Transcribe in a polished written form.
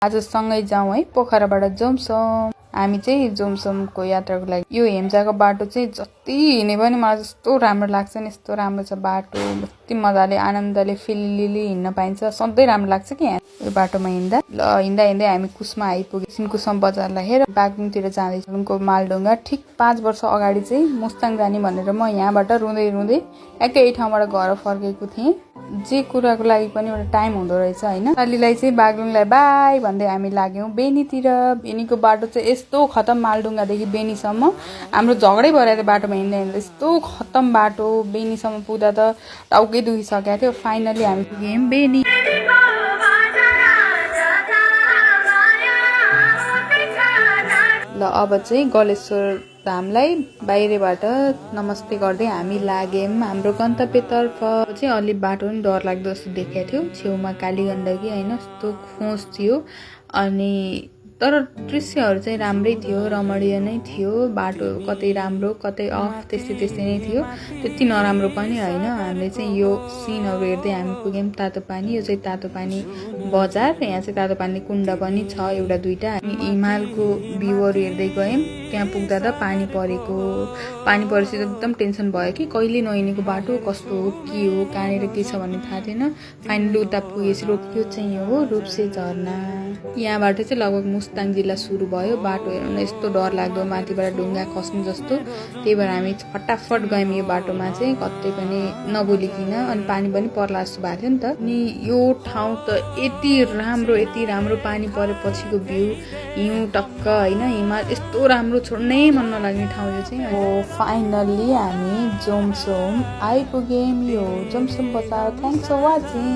आज सँगै जाउँ है पोखराबाट जोमसोम। हामी चाहिँ जोमसोमको यात्राको लागि यो हेम्चाको बाटो चाहिँ जति हिँडे पनि मलाई जस्तो राम्रो लाग्छ नि, यस्तो राम्रो छ बाटो, यति मजाले आनन्दले फिलिली हिँड्न पाइन्छ। सधैँ राम्रो लाग्छ कि यहाँ यो बाटोमा हिँड्दा। ल हिँड्दा हिँड्दै हामी कुसमा आइपुग्यौँ। सिन्कुसम बजारलाई हेर बागलुङतिर जाँदैछ। उनको मालढुङ्गा ठिक 5 वर्ष अगाडि चाहिँ मुस्ताङ जाने भनेर म यहाँबाट रुँदै रुँदै एकै ठाउँबाट घर फर्केको थिएँ। जे कुराको लागि पनि एउटा टाइम हुँदो रहेछ हैन। सालीलाई चाहिँ बागलुङलाई बाई भन्दै हामी लाग्यौँ बेनीतिर। बेनीको बाटो चाहिँ यस्तो खतम, मालढुङ्गादेखि बेनीसम्म हाम्रो झगडै भएर बाटोमा हिँड्दा हिँड्दा यस्तो खतम बाटो। बेनीसम्म पुग्दा त टाउकै दुखिसकेको थियो। फाइनली हामी पुग्यौँ बेनी। ल अब चाहिँ गलेश्वर धामलाई बाहिरबाट नमस्ते गर्दै हामी लाग्यौँ हाम्रो गन्तव्यतर्फ। चाहिँ अलि बाटो पनि डर लाग्दो जस्तो देखाएको थियो। छेउमा काली गण्डकी हैन, यस्तो खोज थियो। अनि तर दृश्यहरू चाहिँ राम्रै थियो, रमणीय नै थियो। बाटो कतै राम्रो कतै अफ त्यस्तै नै थियो, त्यति नराम्रो पनि होइन। हामीले चाहिँ यो सिनहरू हेर्दै हामी पुग्यौँ तातो पानी। यो चाहिँ तातो पानी बजार। यहाँ चाहिँ तातो पानी कुण्ड पनि छ एउटा दुईटा। हामी हिमालको भ्यूहरू हेर्दै गयौँ। त्यहाँ पुग्दा त पानी परेपछि त एकदम टेन्सन भयो कि कहिले नहिँडेको बाटो कस्तो हो के हो कहाँनिर के छ भन्ने थाहा थिएन। फाइनली उता पुगेपछि यो चाहिँ यो हो रूपसे झरना। यहाँबाट चाहिँ लगभग मुस्ताङ जिल्ला सुरु भयो। बाटो हेर्नु न यस्तो डर लाग्दो, माथिबाट ढुङ्गा खस्नु जस्तो। त्यही भएर हामी फटाफट गयौँ यो बाटोमा चाहिँ कतै पनि नबोलिकन। अनि पानी पनि पर्ला जस्तो भएको थियो नि त। अनि यो ठाउँ त यति राम्रो पानी परेपछिको भ्यू, हिउँ टक्क होइन, हिमाल यस्तो राम्रो, छोड्नै मन नलाग्ने ठाउँ यो चाहिँ। हो फाइनल्ली हामी जोमसोम आइपुग्यौँ। यो जोमसोम बजार। Thanks for watching.